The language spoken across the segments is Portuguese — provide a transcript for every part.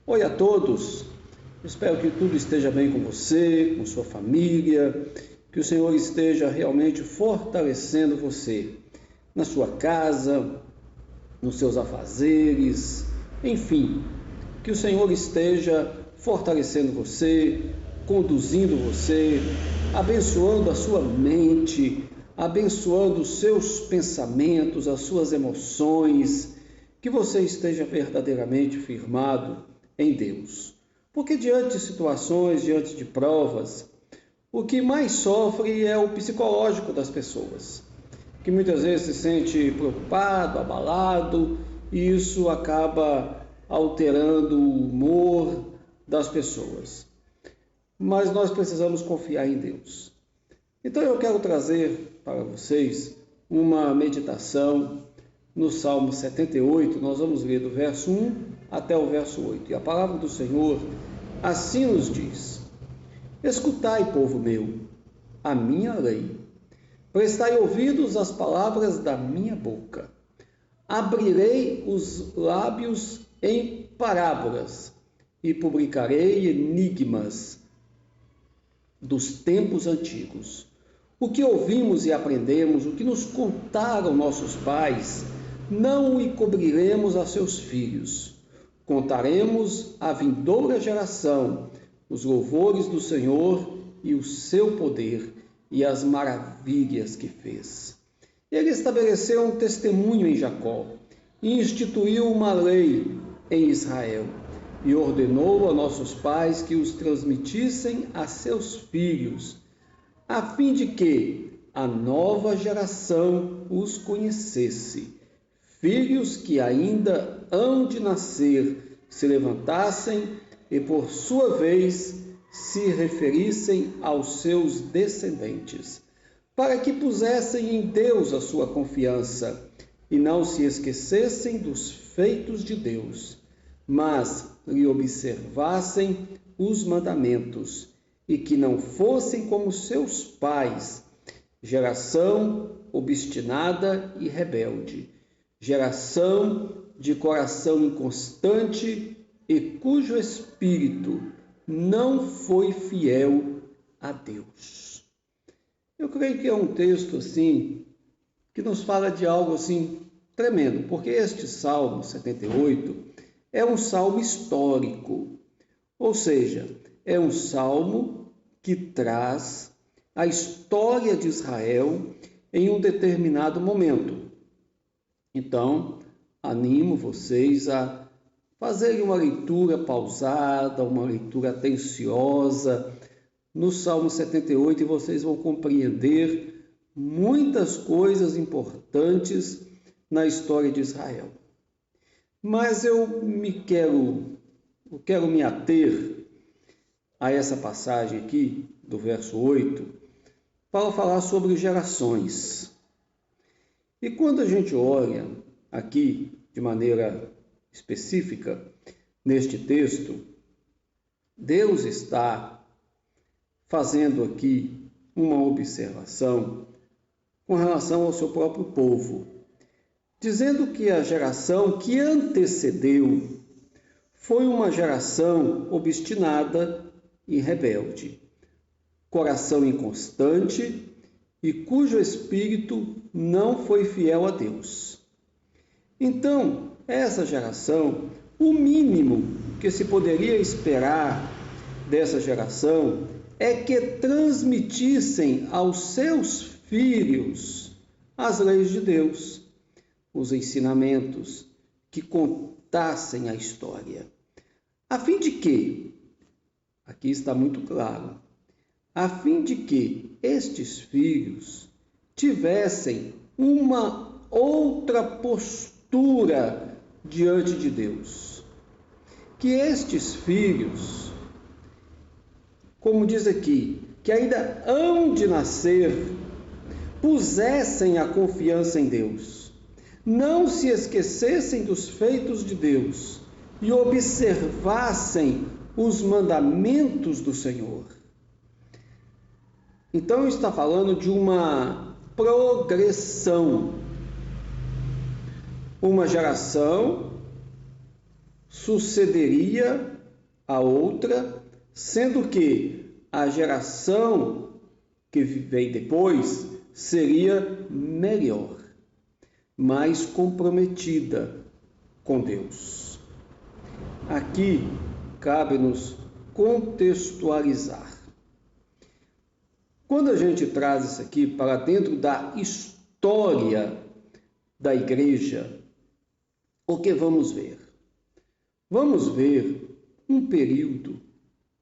Oi a todos, espero que tudo esteja bem com você, com sua família, que o Senhor esteja realmente fortalecendo você na sua casa, nos seus afazeres, enfim, que o Senhor esteja fortalecendo você, conduzindo você, abençoando a sua mente, abençoando os seus pensamentos, as suas emoções, que você esteja verdadeiramente firmado em Deus. Porque diante de situações, diante de provas, o que mais sofre é o psicológico das pessoas, que muitas vezes se sente preocupado, abalado, e isso acaba alterando o humor das pessoas. Mas nós precisamos confiar em Deus. Então eu quero trazer para vocês uma meditação no Salmo 78, nós vamos ler do verso 1 até o verso 8. E a palavra do Senhor assim nos diz: Escutai, povo meu, a minha lei. Prestai ouvidos às palavras da minha boca. Abrirei os lábios em parábolas e publicarei enigmas dos tempos antigos. O que ouvimos e aprendemos, o que nos contaram nossos pais, não o encobriremos a seus filhos. Contaremos à vindoura geração os louvores do Senhor e o seu poder e as maravilhas que fez. Ele estabeleceu um testemunho em Jacó e instituiu uma lei em Israel e ordenou a nossos pais que os transmitissem a seus filhos, a fim de que a nova geração os conhecesse. Filhos que ainda hão de nascer se levantassem e, por sua vez, se referissem aos seus descendentes, para que pusessem em Deus a sua confiança e não se esquecessem dos feitos de Deus, mas lhe observassem os mandamentos e que não fossem como seus pais, geração obstinada e rebelde, geração de coração inconstante e cujo espírito não foi fiel a Deus. Eu creio que é um texto assim que nos fala de algo assim tremendo, porque este Salmo 78 é um salmo histórico, ou seja, é um salmo que traz a história de Israel em um determinado momento. Então, animo vocês a fazerem uma leitura pausada, uma leitura atenciosa no Salmo 78 e vocês vão compreender muitas coisas importantes na história de Israel. Mas eu quero me ater a essa passagem aqui, do verso 8, para falar sobre gerações. E quando a gente olha aqui de maneira específica neste texto, Deus está fazendo aqui uma observação com relação ao seu próprio povo, dizendo que a geração que antecedeu foi uma geração obstinada e rebelde, coração inconstante e cujo espírito não foi fiel a Deus. Então, essa geração, o mínimo que se poderia esperar dessa geração é que transmitissem aos seus filhos as leis de Deus, os ensinamentos, que contassem a história, a fim de que, aqui está muito claro, a fim de que estes filhos tivessem uma outra postura diante de Deus. Que estes filhos, como diz aqui, que ainda hão de nascer, pusessem a confiança em Deus, não se esquecessem dos feitos de Deus e observassem os mandamentos do Senhor. Então está falando de uma progressão. Uma geração sucederia a outra, sendo que a geração que vem depois seria melhor, mais comprometida com Deus. Aqui cabe-nos contextualizar. Quando a gente traz isso aqui para dentro da história da igreja, o que vamos ver? Vamos ver um período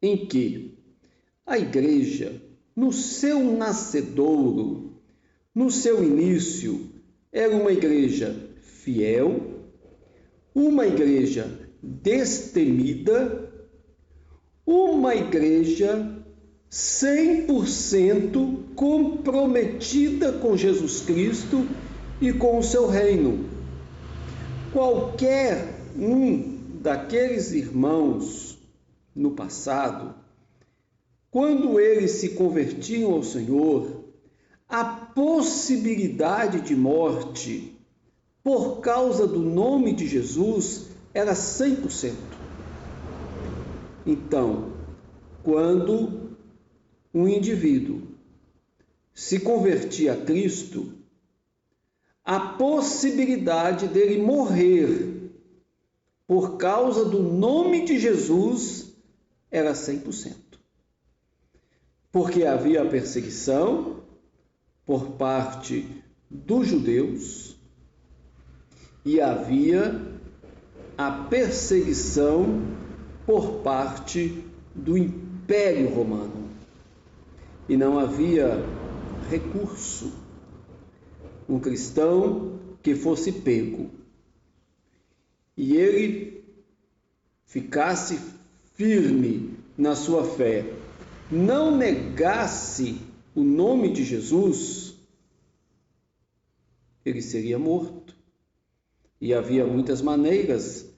em que a igreja, no seu nascedouro, no seu início, era uma igreja fiel, uma igreja destemida, uma igreja 100% comprometida com Jesus Cristo e com o seu reino. Qualquer um daqueles irmãos no passado, quando eles se convertiam ao Senhor, a possibilidade de morte por causa do nome de Jesus era 100%. Então, quando um indivíduo se convertia a Cristo, a possibilidade dele morrer por causa do nome de Jesus era 100%. Porque havia a perseguição por parte dos judeus e havia a perseguição por parte do Império Romano. E não havia recurso, um cristão que fosse pego e ele ficasse firme na sua fé, não negasse o nome de Jesus, ele seria morto. E havia muitas maneiras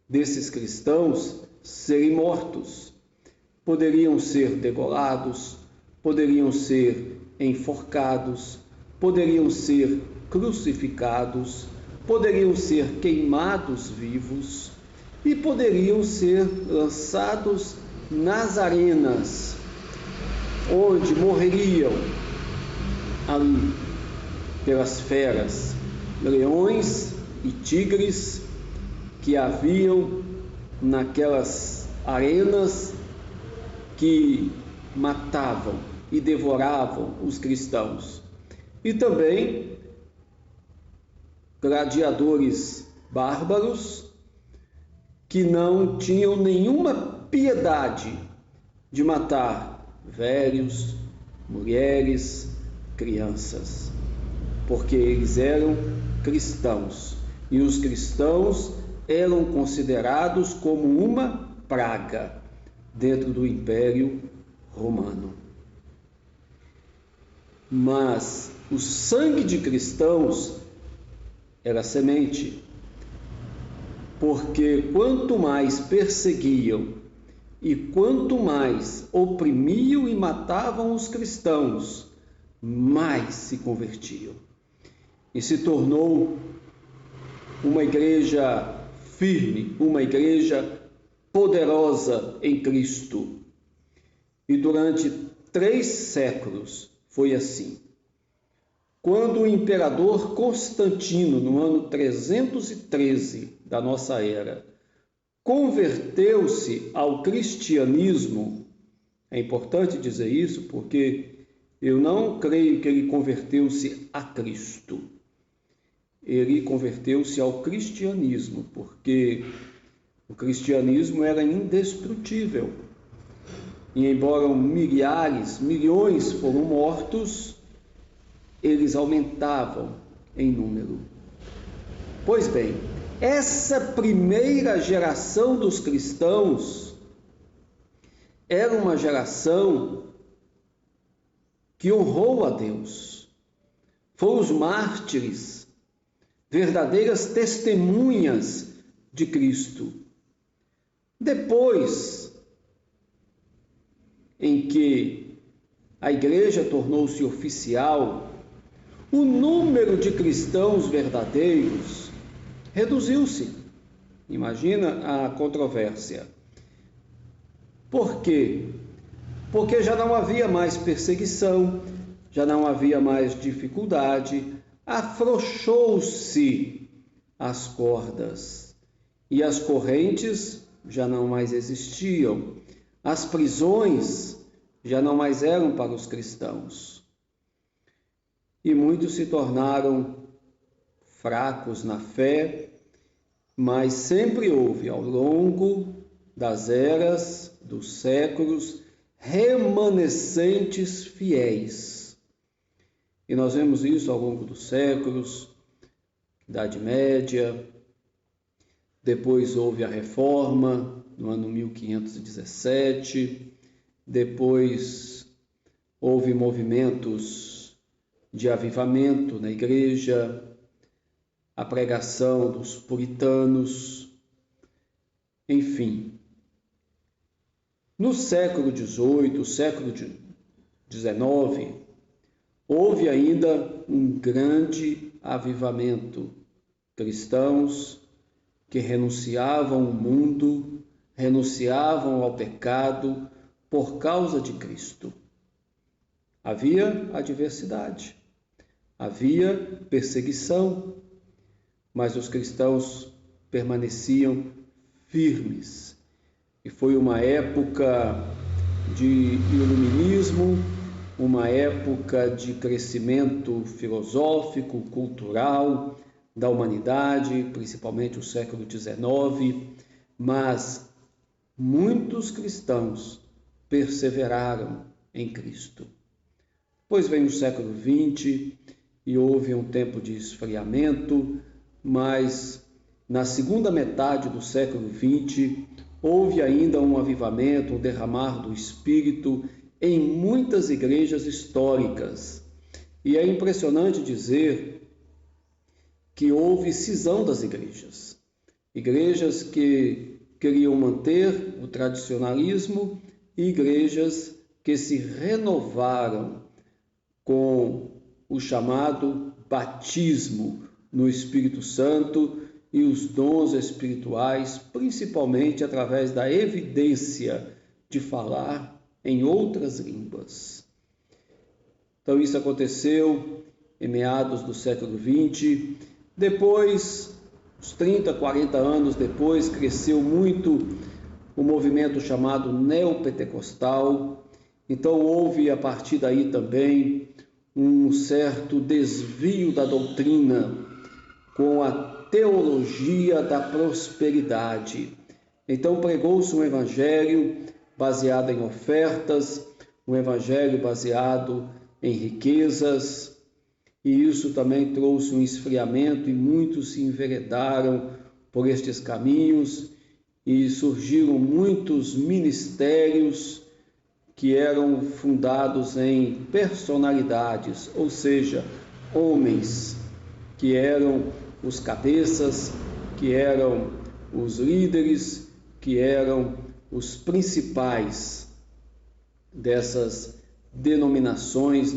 desses cristãos serem mortos. Poderiam ser degolados, poderiam ser enforcados, poderiam ser crucificados, poderiam ser queimados vivos e poderiam ser lançados nas arenas, onde morreriam ali pelas feras, leões e tigres que haviam naquelas arenas que matavam e devoravam os cristãos. E também gladiadores bárbaros que não tinham nenhuma piedade de matar velhos, mulheres, crianças, porque eles eram cristãos e os cristãos eram considerados como uma praga dentro do Império Romano. Mas o sangue de cristãos era semente, porque quanto mais perseguiam e quanto mais oprimiam e matavam os cristãos, mais se convertiam. E se tornou uma igreja firme, uma igreja poderosa em Cristo. E durante 3 séculos foi assim. Quando o imperador Constantino, no ano 313 da nossa era, converteu-se ao cristianismo, é importante dizer isso porque eu não creio que ele converteu-se a Cristo. Ele converteu-se ao cristianismo, porque o cristianismo era indestrutível. E embora milhões foram mortos, eles aumentavam em número. Pois bem, essa primeira geração dos cristãos era uma geração que honrou a Deus. Foram os mártires, verdadeiras testemunhas de Cristo. Depois em que a igreja tornou-se oficial, o número de cristãos verdadeiros reduziu-se. Imagina a controvérsia. Por quê? Porque já não havia mais perseguição, já não havia mais dificuldade, afrouxou-se as cordas e as correntes já não mais existiam, as prisões já não mais eram para os cristãos. E muitos se tornaram fracos na fé, mas sempre houve, ao longo das eras, dos séculos, remanescentes fiéis. E nós vemos isso ao longo dos séculos, Idade Média, depois houve a Reforma, no ano 1517, depois houve movimentos de avivamento na igreja, a pregação dos puritanos, enfim. No século XVIII, século XIX, houve ainda um grande avivamento. Cristãos que renunciavam ao mundo, renunciavam ao pecado por causa de Cristo. Havia adversidade, havia perseguição, mas os cristãos permaneciam firmes. E foi uma época de iluminismo, uma época de crescimento filosófico, cultural da humanidade, principalmente o século XIX, mas muitos cristãos perseveraram em Cristo. Depois veio o século XX e houve um tempo de esfriamento, mas na segunda metade do século XX houve ainda um avivamento, um derramar do Espírito em muitas igrejas históricas. E é impressionante dizer que houve cisão das igrejas. Igrejas que queriam manter o tradicionalismo e igrejas que se renovaram com o chamado batismo no Espírito Santo e os dons espirituais, principalmente através da evidência de falar em outras línguas. Então isso aconteceu em meados do século XX. Depois, uns 30, 40 anos depois, cresceu muito o movimento chamado neopentecostal. Então houve a partir daí também um certo desvio da doutrina com a teologia da prosperidade. Então pregou-se um evangelho baseado em ofertas, um evangelho baseado em riquezas, e isso também trouxe um esfriamento e muitos se enveredaram por estes caminhos e surgiram muitos ministérios que eram fundados em personalidades, ou seja, homens que eram os cabeças, que eram os líderes, que eram os principais dessas denominações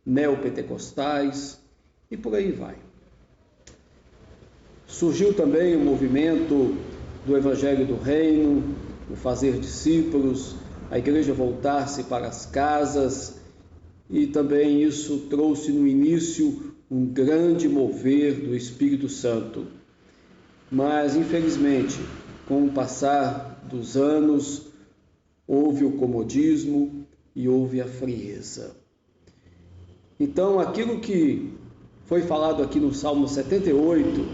neopentecostais, e por aí vai. Surgiu também o movimento do Evangelho do Reino, o fazer discípulos, a igreja voltar-se para as casas, e também isso trouxe no início um grande mover do Espírito Santo. Mas, infelizmente, com o passar dos anos, houve o comodismo e houve a frieza. Então, aquilo que foi falado aqui no Salmo 78,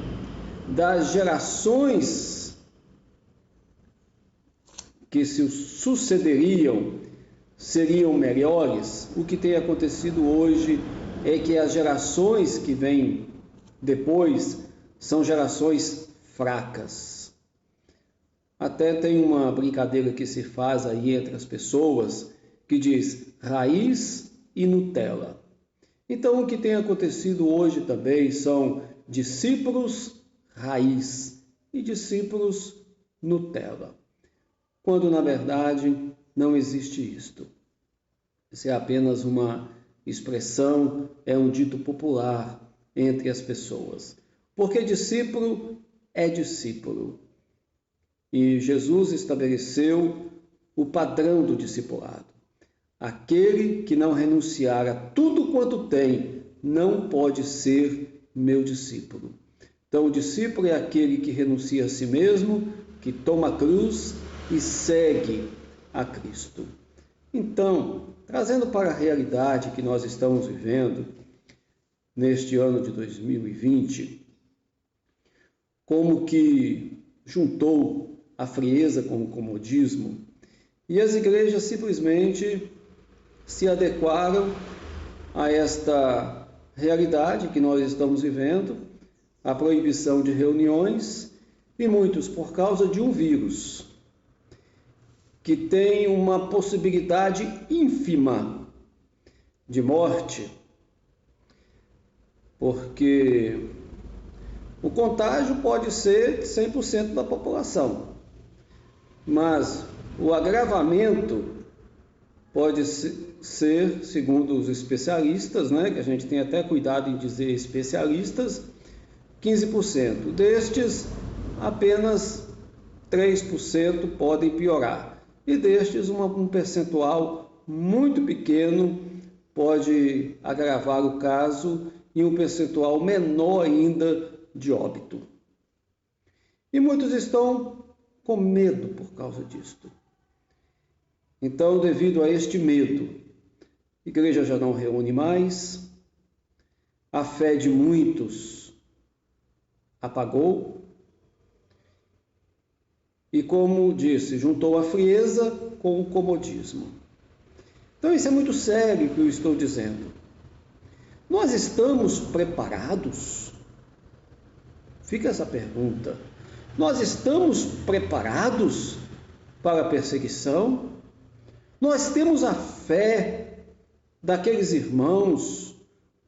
das gerações que se sucederiam seriam melhores, o que tem acontecido hoje é que as gerações que vêm depois são gerações fracas. Até tem uma brincadeira que se faz aí entre as pessoas que diz raiz e Nutella. Então o que tem acontecido hoje também são discípulos raiz e discípulos Nutella, quando na verdade não existe isto. Isso é apenas uma expressão, é um dito popular entre as pessoas. porque discípulo é discípulo. E Jesus estabeleceu o padrão do discipulado. Aquele que não renunciar a tudo quanto tem, não pode ser meu discípulo. Então, o discípulo é aquele que renuncia a si mesmo, que toma a cruz e segue a Cristo. Então, trazendo para a realidade que nós estamos vivendo neste ano de 2020, como que juntou a frieza com o comodismo, e as igrejas simplesmente se adequaram a esta realidade que nós estamos vivendo, a proibição de reuniões, e muitos por causa de um vírus que tem uma possibilidade ínfima de morte, porque o contágio pode ser 100% da população, mas o agravamento pode ser, segundo os especialistas, que a gente tem até cuidado em dizer especialistas, 15%. Destes, apenas 3% podem piorar. E destes, um percentual muito pequeno pode agravar o caso e um percentual menor ainda de óbito. E muitos estão com medo por causa disto. Então, devido a este medo, a igreja já não reúne mais, a fé de muitos apagou, e como disse, juntou a frieza com o comodismo. Então, isso é muito sério que eu estou dizendo. Nós estamos preparados? Fica essa pergunta. Nós estamos preparados para a perseguição? Nós temos a fé daqueles irmãos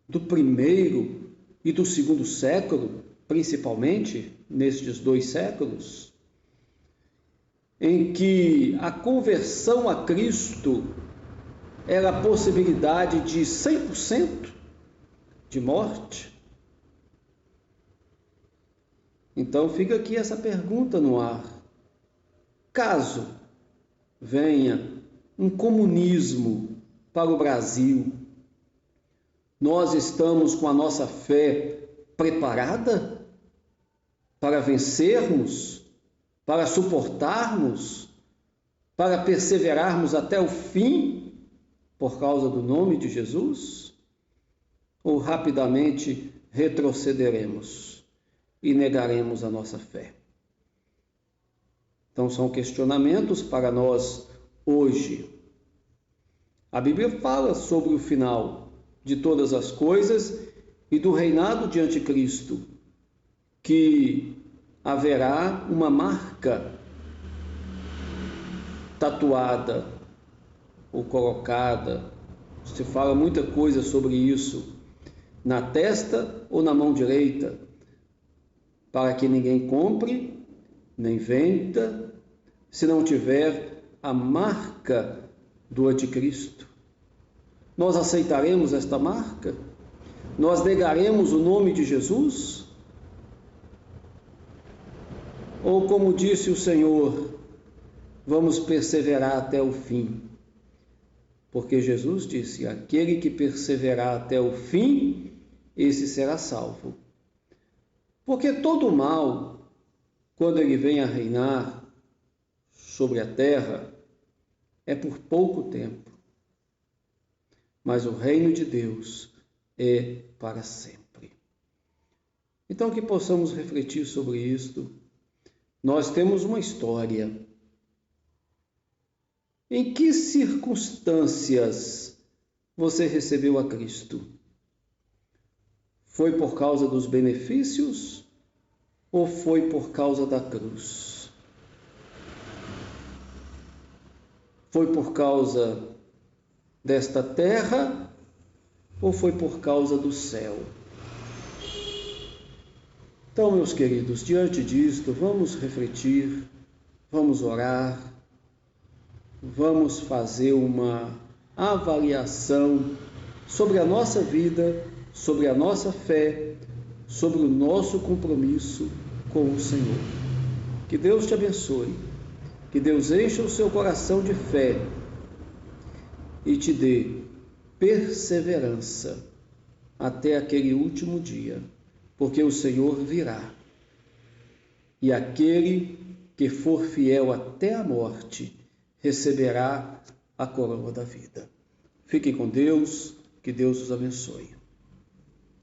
do primeiro e do segundo século, principalmente nestes 2 séculos, em que a conversão a Cristo era a possibilidade de 100% de morte? Então fica aqui essa pergunta no ar. Caso venha um comunismo para o Brasil, nós estamos com a nossa fé preparada para vencermos, para suportarmos, para perseverarmos até o fim por causa do nome de Jesus? Ou rapidamente retrocederemos e negaremos a nossa fé? Então são questionamentos para nós hoje. A Bíblia fala sobre o final de todas as coisas e do reinado de Anticristo, que haverá uma marca tatuada ou colocada, se fala muita coisa sobre isso, na testa ou na mão direita, para que ninguém compre, nem venda, se não tiver a marca do anticristo. Nós aceitaremos esta marca? Nós negaremos o nome de Jesus? Ou, como disse o Senhor, vamos perseverar até o fim? Porque Jesus disse: aquele que perseverar até o fim, esse será salvo. Porque todo mal, quando ele vem a reinar sobre a terra, é por pouco tempo. Mas o reino de Deus é para sempre. Então, que possamos refletir sobre isto. Nós temos uma história. Em que circunstâncias você recebeu a Cristo? Foi por causa dos benefícios ou foi por causa da cruz? Foi por causa desta terra ou foi por causa do céu? Então, meus queridos, diante disto, vamos refletir, vamos orar, vamos fazer uma avaliação sobre a nossa vida, sobre a nossa fé, sobre o nosso compromisso com o Senhor. Que Deus te abençoe, que Deus encha o seu coração de fé e te dê perseverança até aquele último dia, porque o Senhor virá. E aquele que for fiel até a morte receberá a coroa da vida. Fiquem com Deus, que Deus os abençoe.